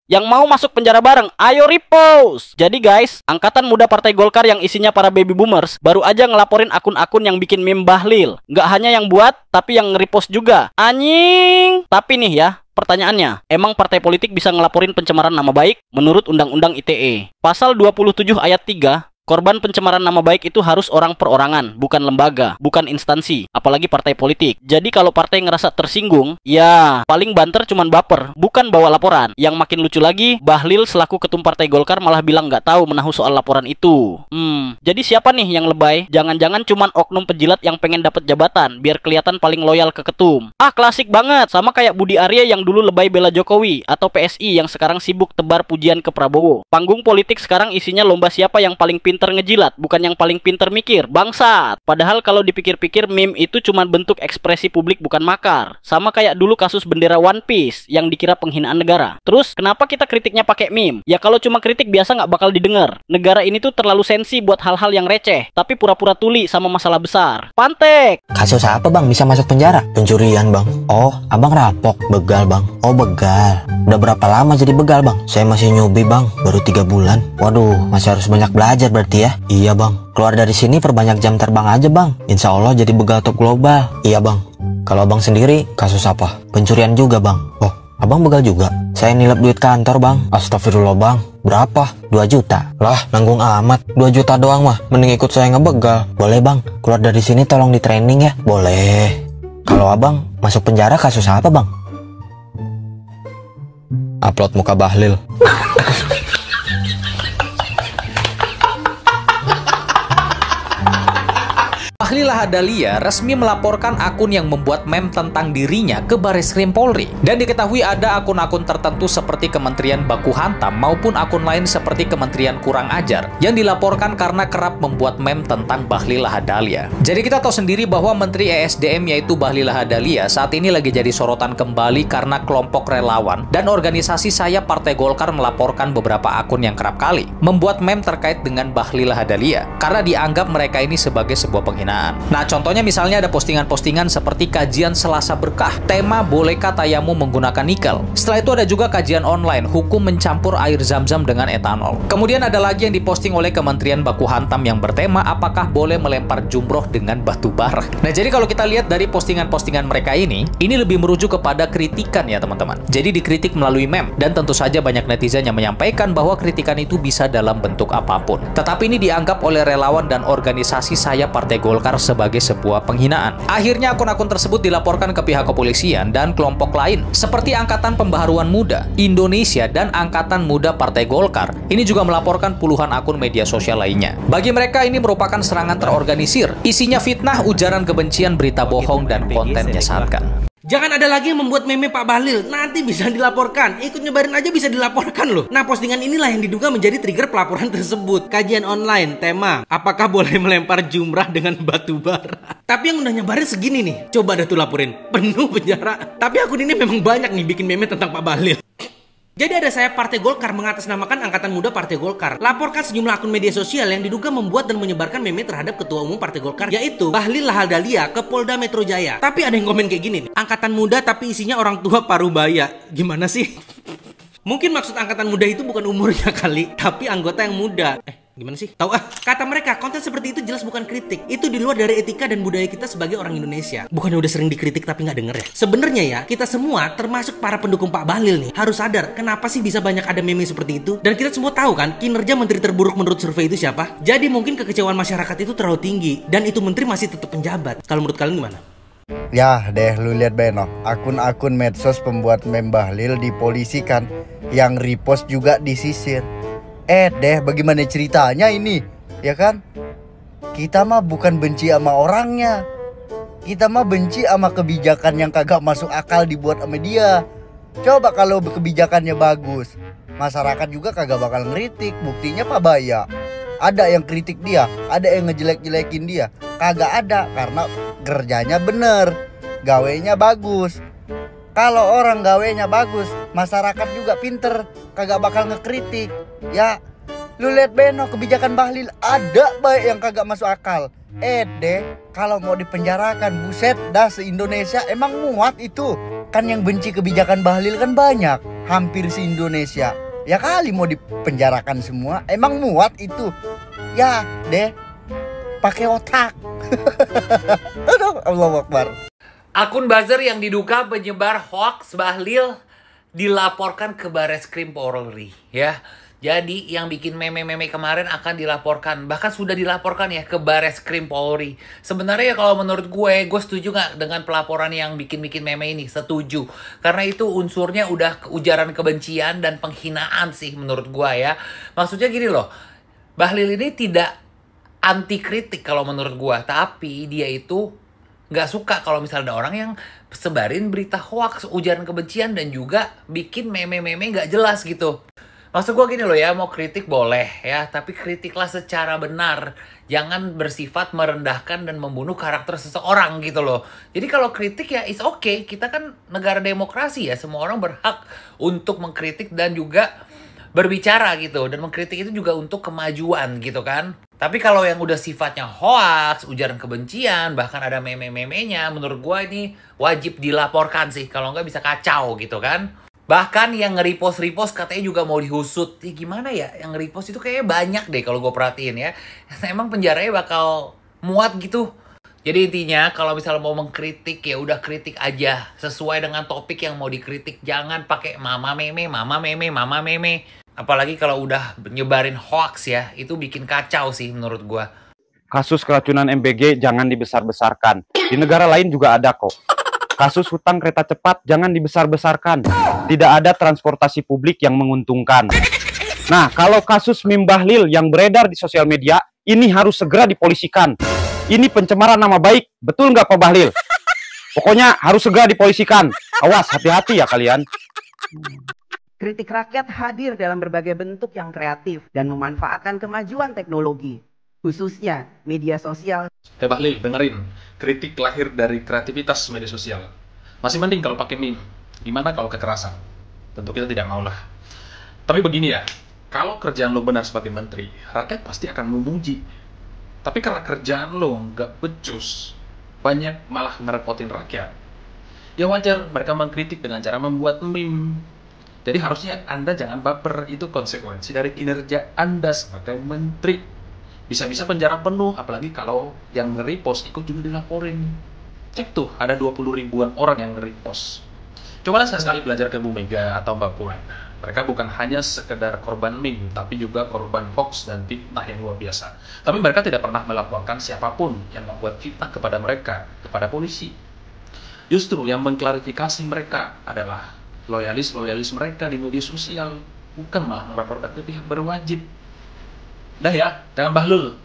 Yang mau masuk penjara bareng, ayo repost. Jadi guys, angkatan muda Partai Golkar yang isinya para baby boomers baru aja ngelaporin akun-akun yang bikin meme Bahlil. Nggak hanya yang buat, tapi yang nge-repost juga. Anjing. Tapi nih ya, pertanyaannya, emang partai politik bisa ngelaporin pencemaran nama baik? Menurut Undang-Undang ITE, Pasal 27 ayat 3, korban pencemaran nama baik itu harus orang perorangan, bukan lembaga, bukan instansi, apalagi partai politik. Jadi kalau partai ngerasa tersinggung, ya paling banter cuman baper, bukan bawa laporan. Yang makin lucu lagi, Bahlil selaku ketum Partai Golkar malah bilang nggak tahu menahu soal laporan itu. Jadi siapa nih yang lebay? Jangan-jangan cuman oknum pejilat yang pengen dapat jabatan, biar kelihatan paling loyal ke ketum. Ah, klasik banget, sama kayak Budi Arya yang dulu lebay bela Jokowi, atau PSI yang sekarang sibuk tebar pujian ke Prabowo. Panggung politik sekarang isinya lomba siapa yang paling pinter ngejilat, bukan yang paling pinter mikir. Bangsat. Padahal kalau dipikir-pikir meme itu cuma bentuk ekspresi publik, bukan makar. Sama kayak dulu kasus bendera One Piece yang dikira penghinaan negara. Terus kenapa kita kritiknya pakai meme? Ya kalau cuma kritik biasa nggak bakal didengar. Negara ini tuh terlalu sensi buat hal-hal yang receh, tapi pura-pura tuli sama masalah besar. Pantek. Kasus apa bang bisa masuk penjara? Pencurian bang. Oh, abang rampok. Begal bang. Oh begal. Udah berapa lama jadi begal bang? Saya masih newbie bang, baru 3 bulan. Waduh, masih harus banyak belajar berarti ya. Iya bang, keluar dari sini perbanyak jam terbang aja bang. Insya Allah jadi begal top global. Iya bang. Kalau abang sendiri kasus apa? Pencurian juga bang. Oh, abang begal juga? Saya nilep duit kantor bang. Astagfirullah bang. Berapa? 2 juta. Lah, nanggung amat. 2 juta doang mah, mending ikut saya ngebegal. Boleh bang, keluar dari sini tolong di training ya. Boleh. Kalau abang masuk penjara kasus apa bang? Upload muka Bahlil. Bahlil Lahadalia resmi melaporkan akun yang membuat meme tentang dirinya ke Bareskrim Polri. Dan diketahui ada akun-akun tertentu seperti Kementerian Baku Hantam maupun akun lain seperti Kementerian Kurang Ajar yang dilaporkan karena kerap membuat meme tentang Bahlil Lahadalia. Jadi kita tahu sendiri bahwa Menteri ESDM yaitu Bahlil Lahadalia saat ini lagi jadi sorotan kembali karena kelompok relawan dan organisasi sayap Partai Golkar melaporkan beberapa akun yang kerap kali membuat meme terkait dengan Bahlil Lahadalia karena dianggap mereka ini sebagai sebuah penghinaan. Nah, contohnya misalnya ada postingan-postingan seperti kajian Selasa Berkah, tema bolehkah tayamu menggunakan nikel. Setelah itu ada juga kajian online, hukum mencampur air zam-zam dengan etanol. Kemudian ada lagi yang diposting oleh Kementerian Baku Hantam yang bertema apakah boleh melempar jumroh dengan batu bara. Nah, jadi kalau kita lihat dari postingan-postingan mereka ini lebih merujuk kepada kritikan ya teman-teman. Jadi dikritik melalui meme, dan tentu saja banyak netizen yang menyampaikan bahwa kritikan itu bisa dalam bentuk apapun. Tetapi ini dianggap oleh relawan dan organisasi sayap Partai Golkar sebagai sebuah penghinaan. Akhirnya akun-akun tersebut dilaporkan ke pihak kepolisian dan kelompok lain seperti Angkatan Pembaharuan Muda Indonesia dan Angkatan Muda Partai Golkar. Ini juga melaporkan puluhan akun media sosial lainnya. Bagi mereka ini merupakan serangan terorganisir, isinya fitnah, ujaran kebencian, berita bohong, dan konten menyesatkan. Jangan ada lagi yang membuat meme Pak Bahlil, nanti bisa dilaporkan. Ikut nyebarin aja bisa dilaporkan loh. Nah, postingan inilah yang diduga menjadi trigger pelaporan tersebut. Kajian online, tema apakah boleh melempar jumrah dengan batu bara. Tapi yang udah nyebarin segini nih, coba dah tuh laporin, penuh penjara. Tapi akun ini memang banyak nih bikin meme tentang Pak Bahlil. Jadi ada saya Partai Golkar mengatasnamakan Angkatan Muda Partai Golkar laporkan sejumlah akun media sosial yang diduga membuat dan menyebarkan meme terhadap Ketua Umum Partai Golkar yaitu Bahlil Lahadalia ke Polda Metro Jaya. Tapi ada yang komen kayak gini nih, Angkatan Muda tapi isinya orang tua Parubaya. Gimana sih? Mungkin maksud Angkatan Muda itu bukan umurnya kali, tapi anggota yang muda. Gimana sih? Tahu ah, kata mereka konten seperti itu jelas bukan kritik. Itu di luar dari etika dan budaya kita sebagai orang Indonesia. Bukannya udah sering dikritik tapi nggak denger ya? Sebenarnya ya, kita semua termasuk para pendukung Pak Bahlil nih harus sadar kenapa sih bisa banyak ada meme seperti itu. Dan kita semua tahu kan kinerja menteri terburuk menurut survei itu siapa? Jadi mungkin kekecewaan masyarakat itu terlalu tinggi dan itu menteri masih tetap penjabat. Kalau menurut kalian gimana? Ya deh, lu lihat Beno, akun-akun medsos pembuat meme Bahlil dipolisikan, yang repost juga disisir. Deh, bagaimana ceritanya ini? Ya kan? Kita mah bukan benci sama orangnya. Kita mah benci sama kebijakan yang kagak masuk akal dibuat sama dia. Coba kalau kebijakannya bagus, masyarakat juga kagak bakal ngeritik. Buktinya Pak Baya, ada yang kritik dia, ada yang ngejelek-jelekin dia. Kagak ada, karena kerjanya bener, gawenya bagus. Kalau orang gawenya bagus, masyarakat juga pinter, kagak bakal ngekritik. Ya, lu lihat Beno, kebijakan Bahlil ada baik yang kagak masuk akal. Deh, kalau mau dipenjarakan, buset dah se-Indonesia emang muat itu. Kan yang benci kebijakan Bahlil kan banyak. hampir se-Indonesia. Ya kali mau dipenjarakan semua. Emang muat itu? Ya deh, pakai otak. Aduh, Allahu Akbar. Akun buzzer yang diduga penyebar hoax Bahlil dilaporkan ke Bareskrim Polri ya. Jadi yang bikin meme-meme kemarin akan dilaporkan, bahkan sudah dilaporkan ya ke Bareskrim Polri. Sebenarnya ya kalau menurut gue setuju nggak dengan pelaporan yang bikin-bikin meme ini? Setuju. Karena itu unsurnya udah ujaran kebencian dan penghinaan sih menurut gue ya. Maksudnya gini loh, Bahlil ini tidak anti kritik kalau menurut gue, tapi dia itu nggak suka kalau misalnya ada orang yang sebarin berita hoax, ujaran kebencian, dan juga bikin meme-meme nggak jelas gitu. Maksud gue gini loh ya, mau kritik boleh ya, tapi kritiklah secara benar. Jangan bersifat merendahkan dan membunuh karakter seseorang gitu loh. Jadi kalau kritik ya is okay, kita kan negara demokrasi ya, semua orang berhak untuk mengkritik dan juga berbicara gitu. Dan mengkritik itu juga untuk kemajuan gitu kan. Tapi kalau yang udah sifatnya hoax, ujaran kebencian, bahkan ada meme-memenya, menurut gue ini wajib dilaporkan sih. Kalau nggak bisa kacau gitu kan. Bahkan yang nge-repost katanya juga mau dihusut. Gimana ya? Yang nge-repost itu kayaknya banyak deh kalau gue perhatiin ya. Emang penjaranya bakal muat gitu. Jadi intinya kalau misalnya mau mengkritik ya udah kritik aja. Sesuai dengan topik yang mau dikritik. Jangan pakai mama meme, mama meme, mama meme. Apalagi kalau udah nyebarin hoax ya. Itu bikin kacau sih menurut gue. Kasus keracunan MBG jangan dibesar-besarkan. Di negara lain juga ada kok. Kasus hutang kereta cepat jangan dibesar-besarkan. Tidak ada transportasi publik yang menguntungkan. Nah, kalau kasus Mim Bahlil yang beredar di sosial media, ini harus segera dipolisikan. Ini pencemaran nama baik. Betul nggak Pak Bahlil? Pokoknya harus segera dipolisikan. Awas, hati-hati ya kalian. Kritik rakyat hadir dalam berbagai bentuk yang kreatif dan memanfaatkan kemajuan teknologi, khususnya media sosial. Bahlil, dengerin. Kritik lahir dari kreativitas media sosial. Masih mending kalau pakai meme. Gimana kalau kekerasan? Tentu kita tidak maulah. Tapi begini ya, kalau kerjaan lo benar sebagai menteri, rakyat pasti akan memuji. Tapi karena kerjaan lo nggak becus, banyak malah ngerepotin rakyat. Ya wajar mereka mengkritik dengan cara membuat meme. Jadi harusnya Anda jangan baper, itu konsekuensi dari kinerja Anda sebagai menteri. Bisa-bisa penjara penuh, apalagi kalau yang nge-repost ikut juga dilaporin. Cek tuh, ada 20 ribuan orang yang nge-repost. Cobalah sekali belajar ke Bu Mega atau Mbak Puan. Mereka bukan hanya sekedar korban meme, tapi juga korban hoax dan fitnah yang luar biasa. Tapi mereka tidak pernah melaporkan siapapun yang membuat fitnah kepada mereka, kepada polisi. Justru yang mengklarifikasi mereka adalah loyalis-loyalis mereka di media sosial, bukan malah melaporkan ke pihak berwajib. Dah ya, jangan Bahlul.